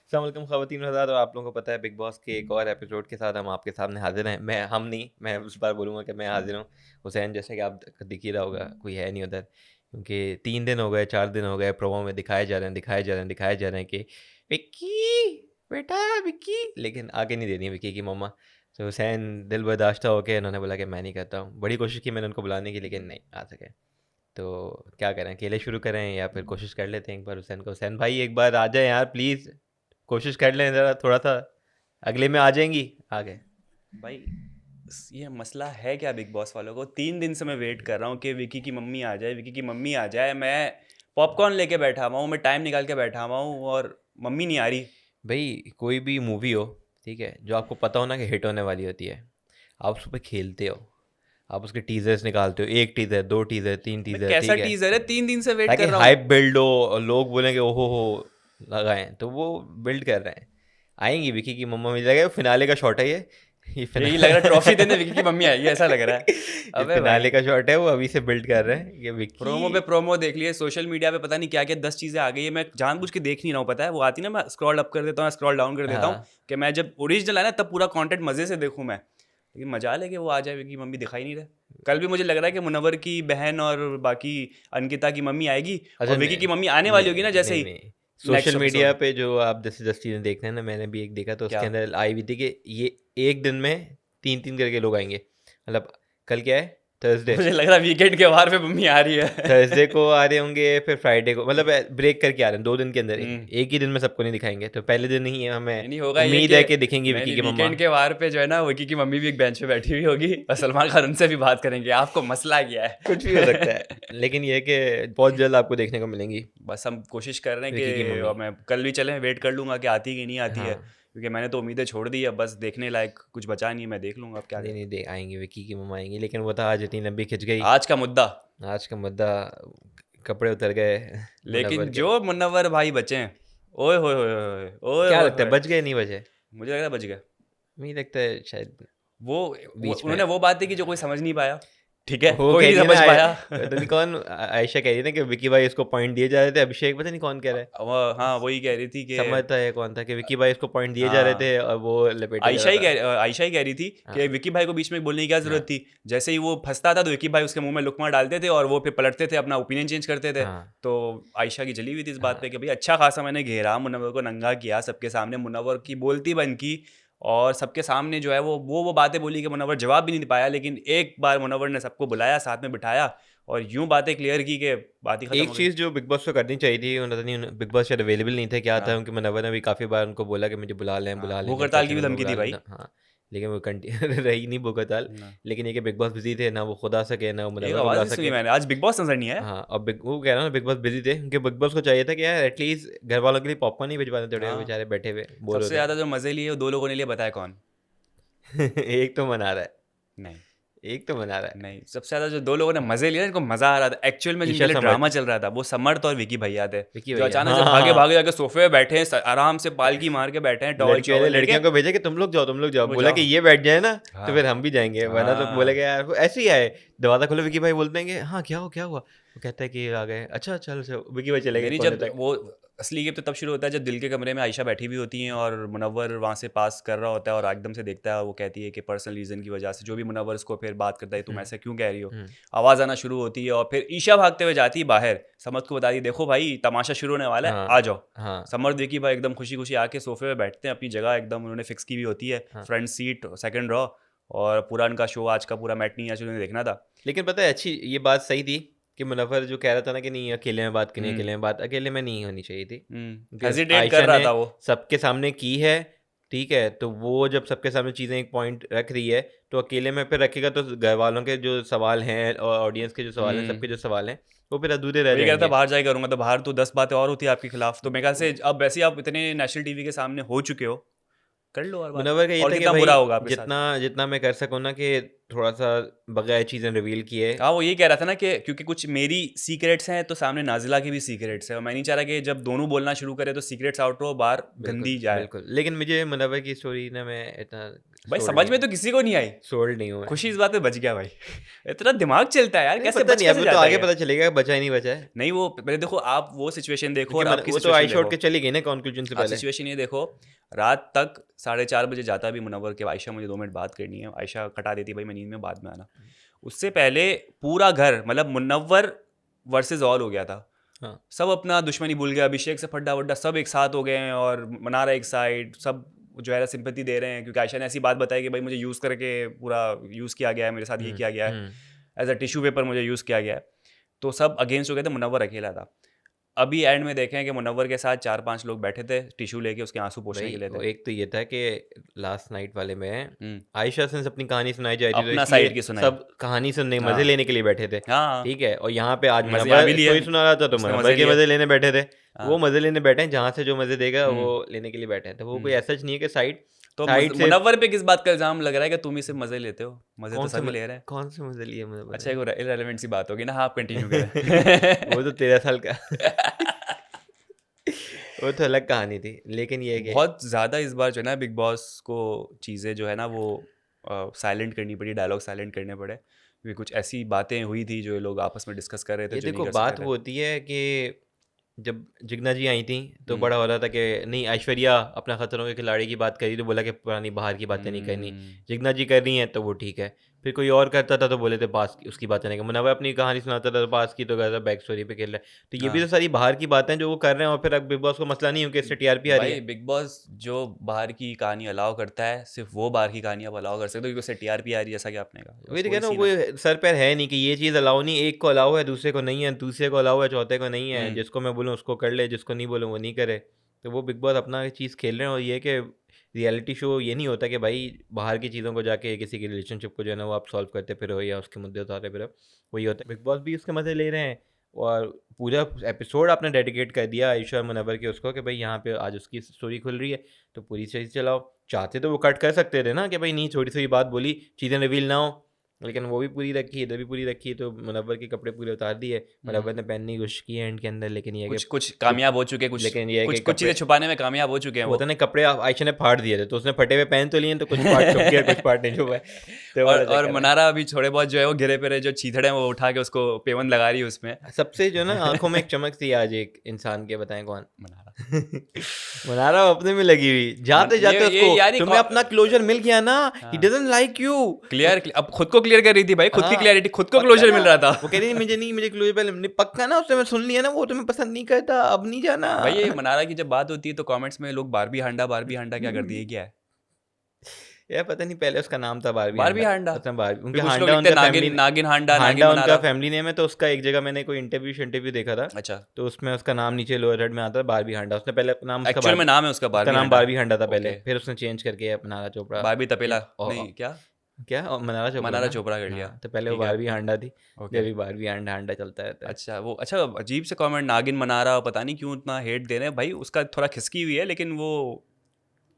अस्सलाम वालेकुम ख़वातीन हज़रात, और आप लोगों को पता है बिग बॉस के एक और एपिसोड के साथ हम आपके सामने हाजिर हैं। हम नहीं, मैं उस बार बोलूँगा कि मैं हाजिर हूँ। हुसैन जैसे कि आप दिख ही रहा होगा, कोई है नहीं उधर, क्योंकि 3 दिन हो गए, 4 दिन हो गए, प्रोमो में दिखाए जा रहे हैं, दिखाए जा रहे हैं, दिखाए जा रहे हैं कि विक्की बेटा विक्की, लेकिन आगे नहीं देनी विक्की की मम्मा। तो हुसैन दिल बर्दाश्त होके उन्होंने बोला कि मैं नहीं करता हूँ। बड़ी कोशिश की मैंने उनको बुलाने की, लेकिन नहीं आ सके। तो क्या करें, अकेले शुरू करें या फिर कोशिश कर लेते हैं एक बार हुसैन को? हुसैन भाई एक बार आ जाए यार प्लीज़, कोशिश कर लें ज़रा थोड़ा सा, अगले में आ जाएंगी। आ गए। भाई ये मसला है क्या बिग बॉस वालों को? 3 दिन से मैं वेट कर रहा हूँ कि विकी की मम्मी आ जाए, विकी की मम्मी आ जाए। मैं पॉपकॉर्न लेके बैठा हुआ हूँ, मैं टाइम निकाल के बैठा हुआ हूँ और मम्मी नहीं आ रही। भाई कोई भी मूवी हो, ठीक है, जो आपको पता हो ना कि हिट होने वाली होती है, आप उस पर खेलते हो, आप उसके टीजर्स निकालते हो, एक टीजर, दो टीजर, तीन मैं टीजर, कैसा ठीक है, टीजर है, 3 दिन से वेट ताकि कर रहा हूँ। हाइप बिल्ड हो और लोग बोलेंगे ओहो हो लगाएं, तो वो बिल्ड कर रहे हैं। आएंगी विकी की मम्मा, मुझे लगा फिनाले का शॉट है ये यही लग रहा है, ट्रॉफी देने विकी की मम्मी आएगी ऐसा लग रहा है। ये अबे फिनाले भाई, का शॉट है, वो अभी से बिल्ड कर रहे हैं ये विक्की। प्रोमो पे प्रोमो देख लिए, सोशल मीडिया पे पता नहीं क्या क्या 10 चीज़ें आ गई है। मैं जानबूझ के देख नहीं रहा हूँ, पता है वो आती ना, मैं स्क्रॉल अप कर देता हूँ, स्क्रॉल डाउन कर देता हूँ हाँ, कि मैं जब ओरिजिनल है ना तब पूरा कंटेंट मज़े से देखूँ मैं। लेकिन मजा लेके वो आ जाए, विकी की मम्मी दिखाई नहीं रहे। कल भी मुझे लग रहा है कि मुनव्वर की बहन और बाकी अंकिता की मम्मी आएगी अच्छा, और विकी की मम्मी आने वाली होगी नहीं ना जैसे नहीं ही नहीं, नेक्स्ट सोशल मीडिया एपिसोड। पे जो आप जैसे जस्ट चीज़ें देखते हैं ना, मैंने भी एक देखा, तो क्या? उसके अंदर आई हुई थी कि ये एक दिन में तीन तीन करके लोग आएंगे, मतलब कल क्या है, थर्सडे, मुझे लग रहा है वीकेंड के वार पे मम्मी आ रही है। थर्सडे को आ रहे होंगे, फिर फ्राइडे को, मतलब ब्रेक करके आ रहे हैं 2 दिन के अंदर। हम्म। एक ही दिन में सबको नहीं दिखाएंगे, तो पहले दिन ही हमें नहीं नहीं, होगा ये उम्मीद कि है कि दिखेंगी नहीं विकी नहीं, की मम्मा। वीकेंड के वार पे जो है ना विकी की मम्मी भी एक बेंच पे बैठी हुई होगी और सलमान खान उनसे भी बात करेंगे, आपको मसला क्या कुछ भी हो सकता है, है। लेकिन ये है कि बहुत जल्द आपको देखने को मिलेंगी बस हम कोशिश कर रहे हैं विकी की मम्मी। कि मैं कल भी चलें, वेट कर लूंगा कि आती है कि नहीं आती है, हाँ, क्योंकि मैंने तो उम्मीदें छोड़ दी है। बस देखने लायक कुछ बचा नहीं है, मैं देख लूंगा अब क्या नहीं करें। नहीं, दे आएंगी विकी की मम्मा आएंगी, लेकिन वो था आज इतनी लंबी खिंच गई। आज का मुद्दा। आज का मुद्दा, कपड़े उतर गए लेकिन मुनव्वर के। जो मुनव्वर भाई बचे हैं, ओए होए होए होए ओए क्या होए लगता है, होए, बच गए नहीं बचे? मुझे लग रहा है बच गए। मुझे लगता है शायद वो बीच में। उन्होंने वो बातें की जो कोई समझ नहीं पाया। ठीक है, वो कोई कह नहीं रही है ना समझ पाया। पता नहीं कौन, आयशा कह रही है ना कि विकी भाई इसको पॉइंट दिए जा रहे थे, अभिषेक पता नहीं कौन कह रहा है, हाँ वही कह रही थी कि समझ था या कौन था, कि विकी भाई इसको पॉइंट दिए जा रहे थे हाँ, और वो लपेटे जा रहा था। आयशा ही कह रही थी कि हाँ विक्की भाई को बीच में बोलने की क्या जरूरत हाँ थी। जैसे ही वो फंसता था तो विक्की भाई उसके मुंह में लुकमा डालते थे और वो फिर पलटते थे, अपना ओपिनियन चेंज करते थे। हाँ तो आयशा की जली हुई थी इस बात पे हाँ। कि भाई अच्छा खासा मैंने घेरा, मुनव्वर को नंगा किया सबके सामने, मुनव्वर की बोलती बंद की और सबके सामने जो है वो बातें बोली कि मुनव्वर जवाब भी नहीं दे पाया। लेकिन एक बार मुनव्वर ने सबको बुलाया, साथ में बिठाया और यूं बातें क्लियर की कि बात ही खत्म एक हो गई। चीज़ जो बिग बॉस को करनी चाहिए थी, पता नहीं बिग बॉस शायद अवेलेबल नहीं थे, क्या था, हाँ उनके मुनव्वर ने भी काफ़ी बार उनको बोला कि मुझे बुला लें, हाँ, बुला लें, भूख जब हड़ताल की फंक्शन भी में धमकी बुला दी भाई। लें। हाँ, लेकिन वो रही नहीं भूख हड़ताल। ना। लेकिन ये कि बिग बॉस बिजी थे ना, वो खुद आ सके ना वो एक मुनव्वर को आवाज बुला नहीं सुनी सके। मैंने, आज बिग बॉस नजर नहीं आया। हाँ, अब वो कह रहा हूँ ना, बिग बॉस बिजी थे, क्योंकि बिग बॉस को चाहिए था कि यार एटलीस्ट घर वालों के लिए पॉपकॉर्न ही भिजवा दें, थोड़े हाँ, बेचारे बैठे हुए बोर हो सबसे रहे ज्यादा जो मजे लिए वो 2 लोगों ने लिए, बताया कौन? हैं। एक तो मना रहा है, नहीं एक तो मना रहा है। नहीं, सबसे ज्यादा जो 2 लोगों ने मजे लिए, इनको मजा आ रहा था एक्चुअल में, जिनके ईशा लिए ड्रामा समर्थ, चल रहा था, वो समर्थ और विकी भैया थे। विकी जो भैया, अचानक हाँ से हाँ भागे हाँ। भागे जाके सोफे पे बैठे हैं, आराम से पालकी मार के बैठे हैं, टॉवल लड़कियों ने शॉवल लेके। लड़कियों को भेजा कि तुम लोग जाओ, तुम लोग जाओ, वो बोला कि जाओ। ये बैठ जाए ना, तो हाँ फिर हम भी जाएंगे, वरना तो हाँ। बोलेगा यार वो ऐसे ही आए। दरवाजा खोलो, विकी भाई बोलते हैं कि हाँ क्या हो, क्या हुआ, वो कहता है कि आ गए, अच्छा चल चल, विकी भाई चले गए नहीं, कोने जब तक। वो असली गेम तो तब शुरू होता है जब दिल के कमरे में आयशा बैठी हुई होती हैं और मुनव्वर वहाँ से पास कर रहा होता है और एकदम से देखता है, वो कहती है कि पर्सनल रीज़न की वजह से, जो भी मुनव्वर उसको फिर बात करता है, तुम हम्म ऐसे क्यों कह रही हो। हम्म आवाज़ आना शुरू होती है और फिर ईशा भागते हुए जाती है बाहर, समर्थ को बता दी, देखो भाई तमाशा शुरू होने वाला है, आ हाँ जाओ। हाँ समर्थ विकी भाई एकदम खुशी खुशी आके सोफे पे बैठते हैं, अपनी जगह एकदम उन्होंने फिक्स की हुई होती है, हाँ। Front seat, second raw. और पूरा उनका शो, आज का पूरा मैटनी आज उन्हें देखना था। लेकिन पता है, अच्छी ये बात सही थी कि मुनव्वर जो कह रहा था ना कि नहीं अकेले में बात करनी, हम्म। अकेले में बात, अकेले में नहीं होनी चाहिए थी, क्योंकि हेजिटेट कर आयशा रहा ने था वो। सबके सामने की है, ठीक है, तो वो जब सबके सामने चीज़ें एक पॉइंट रख रही है, तो अकेले में फिर रखेगा तो घर वालों के जो सवाल हैं और ऑडियंस के जो सवाल हैं, सबके हम्म। जो सवाल हैं, वो फिर अधूरे रह वही कह रहा था जाएंगे। बाहर जाके करूंगा, तो बाहर तो 10 बातें और होती है आपके खिलाफ, तो मेरे ख्याल से अब वैसे ही आप इतने नेशनल टीवी के सामने हो चुके हो, कर लो और बात। मुनव्वर का ये और था कि कितना भाई बुरा होगा आपके साथ। जितना जितना मैं कर सकूँ ना, कि थोड़ा सा बगैर चीज़ें रिवील किए। हाँ, वो यही कह रहा था ना कि क्योंकि कुछ मेरी सीक्रेट्स हैं तो सामने नाजिला की भी सीक्रेट्स है, और मैं नहीं चाह रहा कि जब दोनों बोलना शुरू करे तो सीक्रेट्स आउट हो, बाहर बिल्कुल गंदी जाए। बिल्कुल, लेकिन मुझे मुनव्वर की स्टोरी ना, मैं इतना भाई सोल्ड समझ नहीं में तो किसी को नहीं आई, सोल्ड नहीं हूँ मैं। खुशी इस बात पे बच गया भाई। इतना दिमाग चलता है यार, नहीं कैसे पता बच नहीं, कैसे अभी तो जाता है आगे क्या? पता चलेगा बचा ही नहीं बचा है, नहीं वो पहले देखो, आप वो सिचुएशन देखो और क्योंकि आपकी वो तो आई सिचुएशन शॉट के देखो। चली गई ना कंक्लूजन से आप पहले। सिचुएशन ये देखो, रात तक 4:30 बजे जाता भी मुनव्वर के, आयशा मुझे 2 मिनट बात करनी है, आयशा कटा देती भाई मैं नींद में बाद में आना। उससे पहले पूरा घर मतलब मुनव्वर वर्सेस ऑल हो गया था, हाँ सब अपना दुश्मनी भूल गया, अभिषेक से फड्डा वड्डा सब एक साथ हो गए हैं और मनारा एक साइड, सब जो है सिंपैथी दे रहे हैं क्योंकि आयशा ने ऐसी बात बताई कि भाई मुझे यूज़ करके पूरा यूज़ किया गया है, मेरे साथ ये किया गया है, हम्म। एज अ टिश्यू पेपर मुझे यूज़ किया गया है। तो सब अगेंस्ट हो गए थे, मुनव्वर अकेला था। अभी एंड में देखें कि मुनव्वर के साथ 4-5 लोग बैठे थे टिश्यू लेके, उसके आंसू पोंछने के भाई लिए वो थे। एक तो ये था कि लास्ट नाइट वाले में हम्म, आयशा से अपनी कहानी सुनाई जा रही थी, तो अपना इसलिए साइड की सुनाई। सब कहानी सुनने मजे हाँ लेने के लिए बैठे थे। हाँ, ठीक है, और यहाँ पे आज मजे यहाँ भी मुनव्वर लिए, स्टोरी सुना रहा था तो उसने मुनव्वर मजे के लिए। मजे लेने बैठे थे। हाँ, वो मजे लेने बैठे हैं, जहाँ से जो मजे देगा वो हम्म, लेने के लिए बैठे हैं, तो वो कोई हम्म। ऐसा नहीं है कि साइड तो साइड से मुनव्वर पे किस बात का इल्जाम लग रहा है कि तुम ही सिर्फ मजे लेते हो? मजे तो सभी ले रहे हैं। कौन से मजे लिए मुनव्वर अच्छा, ने? एक इररिलेवेंट सी बात होगी ना, हाँ आप कंटिन्यू करें। वो तो 13 साल का वो तो अलग कहानी थी, लेकिन ये है कि बहुत ज़्यादा इस बार जो है ना बिग बॉस को चीज़ें जो है ना वो साइलेंट करनी पड़ी, डायलॉग साइलेंट करने पड़े, क्योंकि कुछ ऐसी बातें हुई थी जो ये लोग आपस में डिस्कस कर रहे थे ये जो नहीं देखो कर बात सकते वो थे। होती है कि जब जिग्ना जी आई थी तो हम्म, बड़ा हो रहा था कि नहीं, ऐश्वर्या अपना खतरों के खिलाड़ी की बात करी तो बोला कि पुरानी बाहर की बातें नहीं करनी। हम्म, जिग्ना जी कर रही हैं तो वो ठीक है, फिर कोई और करता था तो बोले थे पास की उसकी बातें नहीं कर। मुनव्वर अपनी कहानी सुनाता था तो पास की तो कहता बैक स्टोरी पे खेल रहा है, तो ये भी हाँ तो सारी बाहर की बातें हैं जो वो कर रहे हैं, और फिर अब बिग बॉस को मसला नहीं हो कि इससे टीआरपी आ रही भाई है। बिग बॉस जो बाहर की कहानी अलाउ करता है, सिर्फ वो बाहर की कहानी आप अलाउ कर सकते हो क्योंकि उससे टीआरपी आ रही है, जैसा कि आपने कहा, वही बस तो कह वही रहा हूँ, सीन है। कोई सर पैर है नहीं कि ये चीज़ अलाउ नहीं, एक को अलाउ है दूसरे को नहीं है, दूसरे को अलाउ है चौथे को नहीं है, हम्म, जिसको मैं बोलूँ उसको कर ले, जिसको नहीं बोलूँ वो नहीं करे। तो वो बिग बॉस अपना चीज़ खेल रहे हैं, और ये है कि रियलिटी शो ये नहीं होता कि भाई बाहर की चीज़ों को जाके किसी की रिलेशनशिप को जो है ना वो आप सॉल्व करते फिरो या उसके मुद्दे उतारते फिरो। वही होता है, बिग बॉस भी उसके मज़े ले रहे हैं, और पूरा एपिसोड आपने डेडिकेट कर दिया आयशा और मुनव्वर के उसको कि भाई यहाँ पे आज उसकी स्टोरी खुल रही है, तो पूरी चीज़ चलाओ। चाहते तो वो कट कर सकते थे ना कि भाई नहीं, छोटी सी बात बोली, चीज़ें रिवील ना हो, लेकिन वो भी पूरी रखी, इधर भी पूरी रखी, तो मुनव्वर के कपड़े पूरे उतार दिए। हम्म। मुनव्वर ने पहनने की कोशिश की है एंड के अंदर, लेकिन ये है कुछ कि कुछ कामयाब हो चुके, कुछ लेकिन ये है कि कुछ कुछ चीज़ें कपड़े छुपाने में कामयाब हो चुके हैं वो वो। होता ना, कपड़े आयशा ने फाड़ दिए थे तो उसने फटे हुए पहन तो लिए, तो कुछ पार्ट छुप गया कुछ पार्ट नहीं छुपा है, तो और वाला और चक्कर है। मनारा अभी थोड़े बहुत जो है वो गिरे पेरे जो चीथड़े हैं वो उठा के उसको पेवन लगा रही है उसमें। सबसे जो ना आंखों में एक चमक थी आज एक इंसान के, बताएं कौन? मनारा मनारा अपने में लगी हुई, जाते जाते ये उसको यार तुम्हें अपना क्लोजर मिल गया ना, ही हाँ, डजंट लाइक यू। क्लियर अब खुद को क्लियर कर रही थी भाई, खुद की हाँ क्लैरिटी, खुद को पक्का क्लोजर ना, मिल रहा था। वो कह रही मुझे नहीं, मुझे क्लोजर पहले नहीं, पक्का ना, उसने मैं सुन लिया ना, वो तुम्हें पसंद नहीं करता, अब नहीं जाना। भाई ये मनारा की जब बात होती है तो कमेंट्स में लोग बारबी हांडा क्या कर दिए, क्या है यार पता नहीं, पहले उसका नाम था बारबी बारबी हांडा, हांडा? उसने बारबी, फिर उनके कुछ लोग हांडा लिखते हैं उनका नागिन फैमिली, नागिन हांडा, नागिन हांडा उनका मनारा। फैमिली नेम है, तो उसका एक जगह मैंने कोई इंटरव्यू देखा था, अच्छा, तो उसमें उसका नाम नीचे लोअर हेड में आता है बारबी हांडा। उसने पहले अपना नाम उसका एक्चुअल में नाम है उसका उसका बारबी नाम हांडा। बारबी हांडा था पहले, ओके, फिर उसने चेंज करके मनारा चोपड़ा बारबी तपेला और नहीं क्या, क्या, और मनारा चोपड़ा मनारा ना। चोपड़ा कर लिया। हाँ, तो पहले वो ठीक है, बारबी हांडा थी, ओके। अभी बारबी हांडा हांडा चलता रहता है। अच्छा वो, अच्छा अजीब से कमेंट, नागिन मनारा, पता नहीं क्यों इतना हेट दे रहे हैं भाई, उसका थोड़ा खिसकी हुई है, लेकिन वो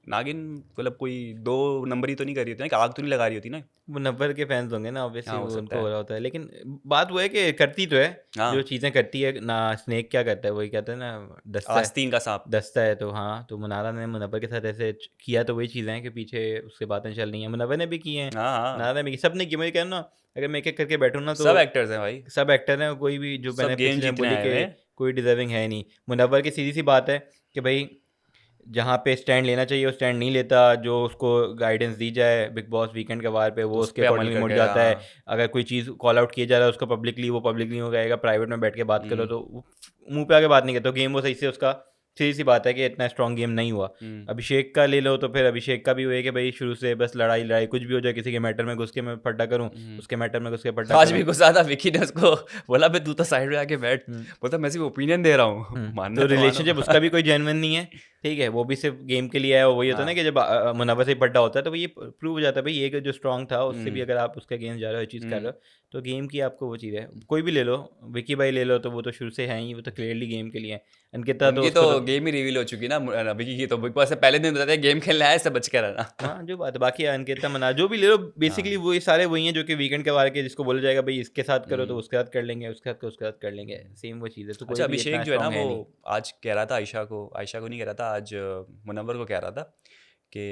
नागिन मतलब कोई 2 नंबरी तो नहीं कर रही होती ना, कि आग तो नहीं लगा रही होती ना। मुनव्वर के फैंस होंगे ना ऑब्वियसली, हाँ हो वो सकता उनको हो है। रहा होता है, लेकिन बात वो है कि करती तो है, जो हाँ, चीज़ें करती है ना। स्नेक क्या करता है, वही कहते हैं ना, दस्ता है, आस्तीन का सांप। दस्ता है। तो हाँ, तो मुनारा ने मुनव्वर के साथ ऐसे किया, तो वही चीज़ें हैं कि पीछे उससे बातें चल रही हैं, मुनव्वर ने भी की हैं, हाँ हाँ, मुनारा ने भी की, सब ने की। मुझे कहना ना, अगर मैं एक एक करके बैठूँ ना तो सब एक्टर्स हैं भाई, सब एक्टर हैं, कोई भी जो सब मैंने गेम पिछले में जीतने बोली आए कि हुए हैं। कोई डिजर्विंग है नहीं। मुनव्वर की सीधी सी बात है कि भाई जहाँ पे स्टैंड लेना चाहिए वो स्टैंड नहीं लेता, जो उसको गाइडेंस दी जाए बिग बॉस वीकेंड के वार पे तो वो उस उसके पे अमल अकॉर्डिंगली मुड़ करके, जाता है। हाँ। अगर कोई चीज़ कॉल आउट किया जा रहा है उसको पब्लिकली, वो पब्लिकली हो जाएगा, प्राइवेट में बैठ के बात करो हम्म, तो वो मुंह पे आके बात नहीं करते, तो गेम वो सही से उसका, सीधी सी बात है कि इतना स्ट्रॉन्ग गेम नहीं हुआ। हम्म। अभिषेक का ले लो तो फिर अभिषेक का भी वो है कि भाई शुरू से बस लड़ाई लड़ाई, कुछ भी हो जाए, किसी के मैटर में घुस के मैं पट्टा करूँ, उसके मैटर में घुस के पट्टा आज करूँ। भी गुस्सा था, विकी ने उसको बोला बे तू तो साइड में आके बैठ, हम्म। बोलता मैं सिर्फ ओपिनियन दे रहा हूँ, मानना तो तो रिलेशनशिप मानो। उसका भी कोई जेन्युइन नहीं है, ठीक है, वो भी सिर्फ गेम के लिए है। और वही होता है ना हाँ, कि जब मुनव्वर से पड्डा होता है तो वो ये प्रूव हो जाता है भाई ये जो स्ट्रांग था उससे भी हम्म, अगर आप उसके अगेंस्ट जा रहे हो, ये चीज़ कर रहे हम्म। हो, तो गेम की आपको वो चीज़ है। कोई भी ले लो, विकी भाई ले लो, तो वो तो शुरू से है ही, वो तो क्लियरली गेम के लिए है। अंकिता तो उनकी तो उसको तो गेम ही रिवील हो चुकी ना, विकी की तो बिग बॉस से पहले दिन बताते हैं गेम खेलना है, सब बच कर रहना। हाँ जो बात है, बाकी अंकिता मना जो भी ले लो, बेसिकली हाँ, वो ये सारे वही हैं जो कि वीकेंड के बारे के, जिसको बोला जाएगा भाई इसके साथ करो तो हम्म। उसके साथ कर लेंगे, उसके साथ उसके साथ कर लेंगे, सेम वो चीज़ है। तो कोई अच्छा भी अभिषेक इतना जो है ना स्ट्रांग वो है नहीं। आज कह रहा था आयशा को नहीं कह रहा था, आज मुनव्वर को कह रहा था कि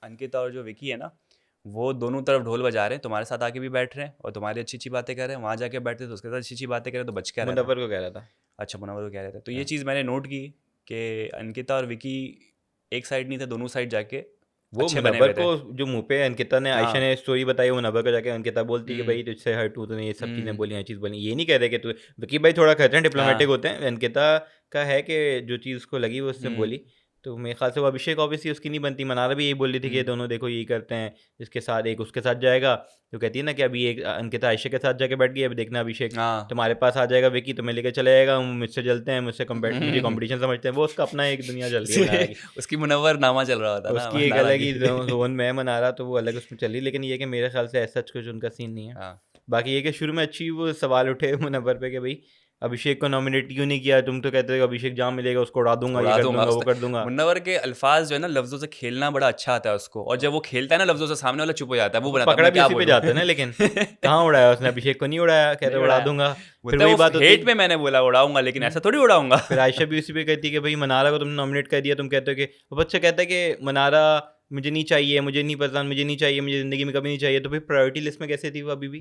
अंकिता और जो विकी है ना वो दोनों तरफ ढोल बजा रहे हैं, तुम्हारे साथ आके भी बैठ रहे हैं और तुम्हारी अच्छी अच्छी बातें कर रहे हैं, वहाँ जाके बैठते तो उसके साथ अच्छी अच्छी बातें करें, तो बच क्या रहता है। मुनव्वर को कह रहा था। अच्छा, मुनव्वर को कह रहे थे। तो ये हाँ। चीज़ मैंने नोट की कि अंकिता और विकी एक साइड नहीं थे, दोनों साइड जाके वो अच्छे बने मुनव्वर हुए थे। को जो मुंह पे अंकिता ने, आयशा हाँ। ने स्टोरी बताई, वो मुनव्वर को जाके अंकिता बोलती है कि हम्म। भाई तुझसे हर्ट हूँ, तूने ये सब चीज़ें हम्म। बोली, ये चीज़ बोली। ये नहीं कह रहे कि तू, विकी भाई थोड़ा कहते हैं डिप्लोमेटिक हाँ। होते हैं, अंकिता का है कि जो चीज़ उसको लगी वो उसने बोली। तो मेरे ख्याल से वो अभिषेक ऑब्वियसली उसकी नहीं बनती। मनारा भी यही बोल रही थी कि ये दोनों देखो यही करते हैं, इसके साथ एक उसके साथ जाएगा, तो कहती है ना कि अभी एक अंकिता आयशा के साथ जाके बैठ गई, अभी देखना अभिषेक हाँ। तुम्हारे पास आ जाएगा, विकी तुम्हें लेके चले जाएगा, मुझसे जलते हैं, मुझे कंपटीशन समझते हैं। वो उसका अपना एक दुनिया चल रही है मनारा की। उसकी मुनव्वर नामा चल रहा होता ना, उसकी एक मनारा अलग की। ही जोन में है मनारा, तो वो अलग उसमें चली। लेकिन ये कि मेरे ख्याल से ऐसा कुछ उनका सीन नहीं है। हाँ। बाकी ये कि शुरू में अच्छी वो सवाल उठे मुनव्वर पे कि भाई अभिषेक को नॉमिनेट क्यों नहीं किया, तुम तो कहते हो अभिषेक जहाँ मिलेगा उसको उड़ा दूंगा, ये उड़ा कर दूंगा दूंगा, वो उसने। कर दूंगा। मुनव्वर के अल्फाज जो है ना, लफ्जों से खेलना बड़ा अच्छा आता है उसको, और जब वो खेलता है ना लफ्जों से, सामने वाला चुप हो जाता है, वो बनाता है पकड़ा मैं भी क्या उसी पे बोलूं। जाता है ना, लेकिन कहाँ उड़ाया उसने, अभिषेक को नहीं उड़ाया, कहते नहीं उड़ा उड़ाया, दूंगा। फिर बोलता है वही वो बात होती हेट में मैंने बोला उड़ाऊंगा, लेकिन ऐसा थोड़ी उड़ाऊंगा। फिर आयशा भी उसी पे कहती है कि भाई मनारा को तुमने नॉमिनेट कर दिया, तुम कहते हो कि वो बच्चा कहता है कि मनारा मुझे नहीं चाहिए, मुझे नहीं पसंद, मुझे नहीं चाहिए, मुझे ज़िंदगी में कभी नहीं चाहिए। तो फिर प्रायोरिटी लिस्ट में कैसे थी वो अभी भी?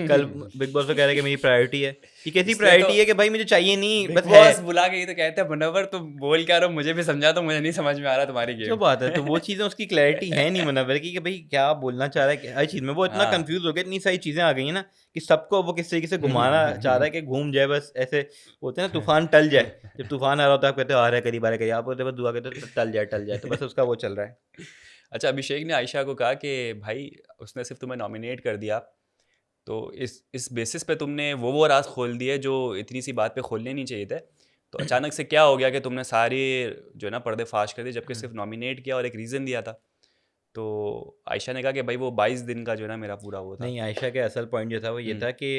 कल बिग बॉस को कह रहे हैं कि मेरी प्रायोरिटी है। ये कैसी इसलिए प्रायोरिटी तो है कि भाई मुझे चाहिए नहीं, बिग बस बॉस है। बुला के ही तो कहते हैं मुनव्वर तुम बोल क्या रहे हो, मुझे भी समझा, तो मुझे नहीं समझ में आ रहा तुम्हारी जो गेम। बात है, तो वो चीज़ें उसकी क्लैरिटी है नहीं मुनव्वर की कि भाई क्या बोलना चाह रहा है हर चीज़ में। वो इतना हाँ। कंफ्यूज हो गया, इतनी सारी चीज़ें आ गई हैं ना कि सबको वो किस तरीके से घुमाना चाह रहा है कि घूम जाए, बस ऐसे होते हैं ना, तूफान टल जाए। जब तूफान आ रहा होता है आप कहते हो आ रहा है करीब, आ रहा है करीब, आप बोलते हो बस दुआ कहते हो टल जाए टल जाए, तो बस उसका वो चल रहा है। अच्छा, अभिषेक ने आयशा को कहा कि भाई उसने सिर्फ तुम्हें नॉमिनेट कर दिया, तो इस बेसिस पे तुमने वो राज खोल दिए जो इतनी सी बात पे खोलने नहीं चाहिए थे। तो अचानक से क्या हो गया कि तुमने सारी जो है ना पर्दे फाश कर दिए, जबकि सिर्फ नॉमिनेट किया और एक रीज़न दिया था। तो आयशा ने कहा कि भाई वो 22 दिन का जो है ना मेरा पूरा वो था। नहीं, आयशा का असल पॉइंट जो था वो ये था कि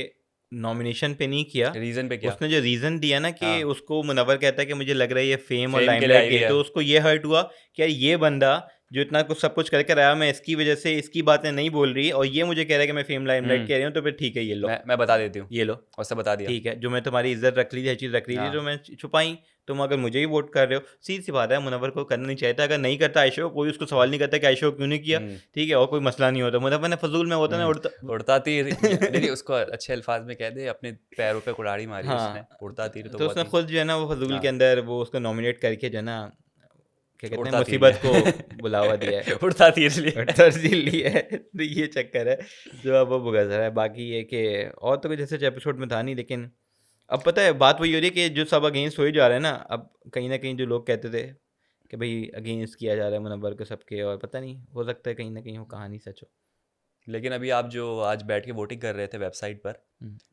नॉमिनेशन पे नहीं किया, रीज़न पे क्या? उसने जो रीज़न दिया ना कि हाँ। उसको मुनव्वर कहता है कि मुझे लग रहा है ये फेम और फेम के लिए लाइमलाइट आई के हुई लिए, है। तो उसको ये हर्ट हुआ कि यार ये बंदा जो इतना कुछ सब कुछ करके रहा, मैं इसकी वजह से इसकी बातें नहीं बोल रही और ये मुझे कह रहा है कि मैं फेम लाइमलाइट कह रही हूँ, तो फिर ठीक है ये लो, मैं बता देती हूँ, ये लो, और सब बता दिया। ठीक है, जो मैं तुम्हारी इज्जत रख ली थी, हर चीज़ रख ली थी, हाँ। जो मैं छुपाई, तुम अगर मुझे ही वोट कर रहे हो, सीधी सी बात है, मुनव्वर को करना नहीं चाहिए था। अगर नहीं करता आयशा को, कोई उसको सवाल नहीं करता कि आयशा को क्यों नहीं किया, ठीक है, और कोई मसला नहीं होता। मुनव्वर ने फजूल में होता ना उड़ता, उड़ता तीर नहीं, उसको अच्छे अल्फाज में कह दे, अपने पैरों पे कुल्हाड़ी मारी उसने। हाँ, उड़ता तीर तो तो बहुत उसने ही खुद जो है ना वो फजूल हाँ। के अंदर वो उसको नॉमिनेट करके जो है ना, क्या कहते हैं, उड़ता तीर मुसीबत लिया। को बुलावा दिया है, उड़ता तीर लिया। तरजील ली है। तो ये चक्कर है जो अब वो भुगत रहा है। बाकी ये कि और तो कुछ जैसे एपिसोड में था नहीं, लेकिन अब पता है बात वही हो रही है कि जो सब अगेंस्ट हो ही जा रहे हैं ना, अब कहीं ना कहीं जो लोग कहते थे कि भाई अगेंस्ट किया जा रहा है मुनव्वर को सबके, और पता नहीं, हो सकता है कहीं ना कहीं वो कहानी सच हो। लेकिन अभी आप जो आज बैठ के वोटिंग कर रहे थे वेबसाइट पर,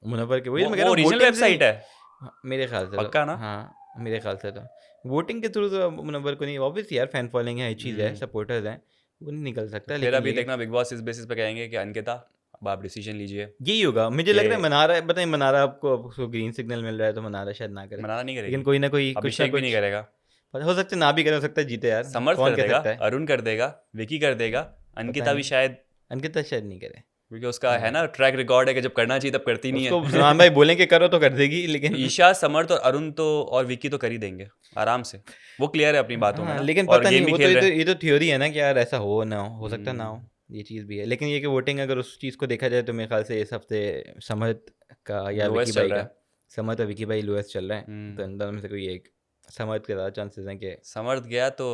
मुनव्वर के वही मैं कह वो रहा हूँ, ओरिजिनल वोटिंग से ही। वेबसाइट है? हाँ, मेरे ख्याल से तो पक्का ना? हाँ, मेरे ख्याल से तो वोटिंग के थ्रू तो मुनव्वर को नहीं, ऑब्वियसली यार फैन फॉलोइंग है, हर चीज़ है, सपोर्टर्स हैं, वो नहीं निकल तो सकता। फिर लेकिन अभी ये देखना बिग बॉस इस बेसिस पे कहेंगे कि अंकिता अब आप डिसीजन लीजिए। यही होगा, मुझे लग रहा है कि मनारा, बताइए मनारा आपको ग्रीन सिग्नल मिल रहा है तो मनारा शायद ना करे, मनाना नहीं लेकिन करेगी, कोई ना कोई कुछ ना अभिषेक भी नहीं कुछ करेगा, हो सकता है, ना भी करे, हो सकता है जीते यार, समर्थ कौन कर कह देगा, सकता है, अरुण कर देगा, विकी कर देगा, पता अंकिता भी नहीं, शायद, अंकिता शायद नहीं करे। क्योंकि उसका है ना ट्रैक रिकॉर्ड है कि जब करना चाहिए तब करती नहीं उसको है। सलमान भाई बोलेंगे करो तो कर देगी, लेकिन ईशा, समर्थ और अरुण तो और विकी तो कर ही देंगे आराम से, वो क्लियर है अपनी बातों में हाँ, ना, लेकिन और पता नहीं, गेम भी वो तो खेल रहे हैं। ये तो थ्योरी है ना कि यार ऐसा हो ना हो सकता ना हो, हम्म, ये चीज़ भी है। लेकिन ये कि वोटिंग अगर उस चीज़ को देखा जाए तो मेरे ख्याल से इस हफ्ते समर्थ का या विकी लोएस्ट चल भाई रहा का, है। समर्थ और विकी भाई लोएस्ट चल रहा है, तो हम्म, इन दोनों में से कोई एक, समर्थ के ज़्यादा चांसेस हैं कि समर्थ गया तो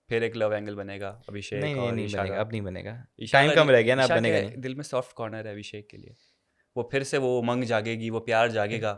फिर एक लव एंगल बनेगा नहीं अभिषेक नहीं और नहीं ईशा बनेगा, का। अब नहीं बनेगा, ईशा टाइम का कम नहीं, रह गया ना, अब ईशा बनेगा के नहीं। दिल में सॉफ्ट कॉर्नर है अभिषेक के लिए, वो फिर से वो उमंग जागेगी, वो प्यार जागेगा।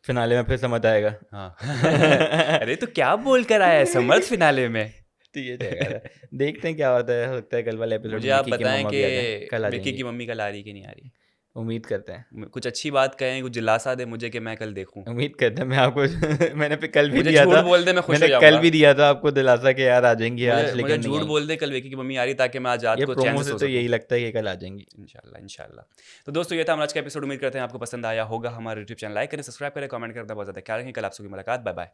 फिनाले में फिर समझ आएगा। हाँ। अरे तो क्या बोल कर आया है समर्थ फिनाले में? तो ये तो है, देखते हैं क्या होता है, हो सकता है कल वाले एपिसोड मुझे में आप विकी की बताएं मम्मा कि भी आ जाए, कल आ विकी जाएंगी, की मम्मी कल आ रही कि नहीं आ रही? उम्मीद करते हैं, कुछ अच्छी बात कहें, कुछ दिलासा दे मुझे कि मैं कल देखूं। उम्मीद करते हैं। मैं आपको मैंने पे कल भी मुझे दिया झूठ था, बोल दे, मैं खुश हो मैंने कल जाऊंगा। भी दिया था आपको दिलासा कि यार आ जाएंगी आज, मुझे लेकिन नहीं झूठ आई। बोल दे कल विकी की मम्मी आ रही, ताकि मैं आज रात ये को चैन प्रोमो से से सो तो सकूं। यही लगता है कि कल आ जाएंगी। इंशाल्लाह इंशाल्लाह। तो दोस्तों, ये था हमारा आज का एपिसोड। उम्मीद करते हैं आपको पसंद आया होगा। हमारे यूट्यूब चैनल लाइक करें, सब्सक्राइब करें, कमेंट करना बहुत ज़्यादा ख्याल रखें। कल आपसे मुलाकात, बाय बाय।